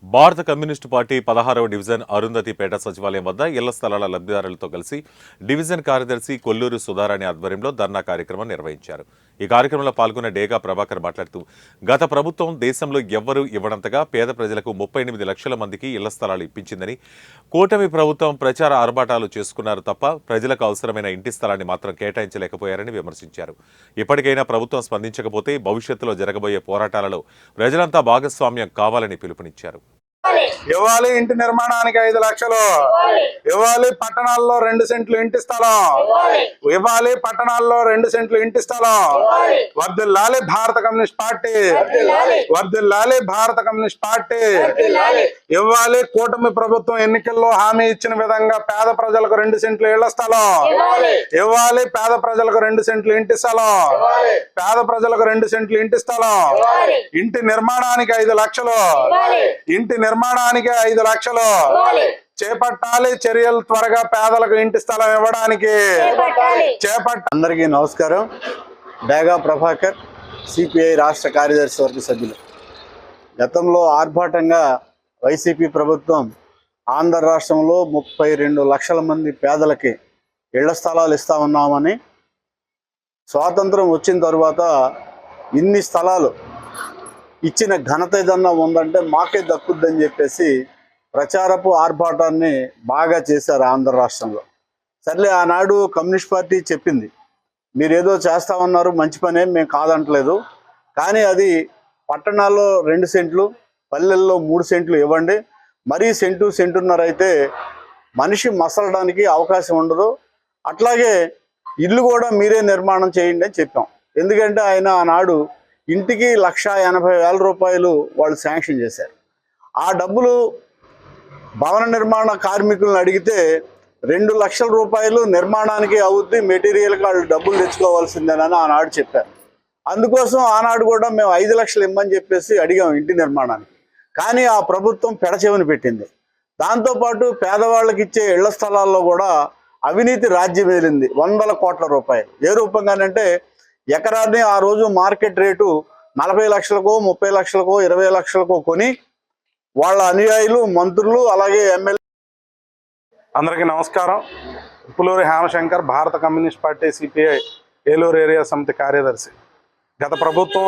భారత communist party 16వ division Arundhatipeta సచివాలయం వద్ద ఇళ్ల స్థలాల లబ్ధిదారులతో కలిసి డివిజన్ కార్యదర్శి కొల్లూరు సుధారాణి ఆధ్వర్యంలో ధర్నా కార్యక్రమం నిర్వహించారు. ఈ కార్యక్రమంలో పాల్గొన్న డేగా ప్రభాకర్ మాట్లాడుతూ గత ప్రభుత్వం దేశంలో ఎవ్వరూ ఇవ్వనంతగా పేద ప్రజలకు 38 లక్షల మందికి ఇళ్ల స్థలాలు ఇప్పించిందని, కూటమి ప్రభుత్వం ప్రచార ఆర్భాటాలు చేసుకున్నారు తప్ప ప్రజలకు అవసరమైన ఇంటి స్థలాన్ని మాత్రం కేటాయించలేకపోయారని విమర్శించారు. ఇప్పటికైనా ప్రభుత్వం స్పందించకపోతే భవిష్యత్తులో జరగబోయే పోరాటాలలో ప్రజలంతా భాగస్వామ్యం కావాలని పిలుపునిచ్చారు. ఇవ్వాలి ఇంటి నిర్మాణానికి 5 లక్షలు ఇవ్వాలి. పట్టణాల్లో 2 సెంట్లు ఇంటి స్థలం ఇవ్వాలి. పట్టణాల్లో 2 సెంట్లు ఇంటి స్థలం. వర్ధిల్లాలి భారత కమ్యూనిస్ట్ పార్టీ, వర్ధిల్లాలి భారత కమ్యూనిస్ట్ పార్టీ. ఇవ్వాలి. కూటమి ప్రభుత్వం ఎన్నికల్లో హామీ ఇచ్చిన విధంగా పేద ప్రజలకు 2 సెంట్లు ఇళ్ల స్థలం ఇవ్వాలి. పేద ప్రజలకు 2 సెంట్లు ఇంటి స్థలం, పేద ప్రజలకు 2 సెంట్లు ఇంటి స్థలం. ఇంటి నిర్మాణానికి 5 లక్షలు, ఇంటి నిర్మాణానికి 5 లక్షలు చేపట్టాలి. చర్యలు త్వరగా పేదలకు ఇంటి స్థలం ఇవ్వడానికి అందరికీ నమస్కారం. డేగా ప్రభాకర్, సిపిఐ రాష్ట్ర కార్యదర్శి వర్గ సభ్యులు. గతంలో ఆర్భాటంగా వైసీపీ ప్రభుత్వం ఆంధ్ర రాష్ట్రంలో 32 లక్షల మంది పేదలకి ఇళ్ల స్థలాలు ఇస్తా ఉన్నామని, స్వాతంత్రం వచ్చిన తర్వాత ఇన్ని స్థలాలు ఇచ్చిన ఘనత ఏదన్నా ఉందంటే మాకే దక్కుద్దని చెప్పేసి ప్రచారపు ఆర్భాటాన్ని బాగా చేశారు ఆంధ్ర రాష్ట్రంలో. సర్లే, ఆనాడు కమ్యూనిస్ట్ పార్టీ చెప్పింది, మీరేదో చేస్తామన్నారు, మంచి పనే, మేము కాదంటలేదు, కానీ అది పట్టణాల్లో 2 సెంట్లు, పల్లెల్లో 3 సెంట్లు ఇవ్వండి. మరీ సెంటున్నర అయితే మనిషి మసలడానికి అవకాశం ఉండదు. అట్లాగే ఇల్లు కూడా మీరే నిర్మాణం చేయండి అని చెప్పాం. ఎందుకంటే ఆయన ఆనాడు ఇంటికి 1,80,000 రూపాయలు వాళ్ళు శాంక్షన్ చేశారు. ఆ డబ్బులు భవన నిర్మాణ కార్మికులను అడిగితే 2 లక్షల రూపాయలు నిర్మాణానికి అవుద్ది, మెటీరియల్కి వాళ్ళు డబ్బులు తెచ్చుకోవాల్సిందేనని ఆనాడు చెప్పారు. అందుకోసం ఆనాడు కూడా మేము 5 లక్షలు ఇమ్మని చెప్పేసి అడిగాం ఇంటి నిర్మాణానికి. కానీ ఆ ప్రభుత్వం పెడచెవిని పెట్టింది. దాంతోపాటు పేదవాళ్ళకి ఇచ్చే ఇళ్ల స్థలాల్లో కూడా అవినీతి రాజ్యం వేలింది. 100 కోట్ల రూపాయలు. ఏ రూపంగానంటే ఎకరాన్ని ఆ రోజు మార్కెట్ రేటు 40 లక్షలకో, 30 లక్షలకో, 20 లక్షలకో కొని వాళ్ళ అనుయాయులు, మంత్రులు, అలాగే ఎమ్మెల్యే. అందరికీ నమస్కారం. ఉప్పులూరి హేమశంకర్, భారత communist party CPI Eluru area సమితి కార్యదర్శి. గత ప్రభుత్వం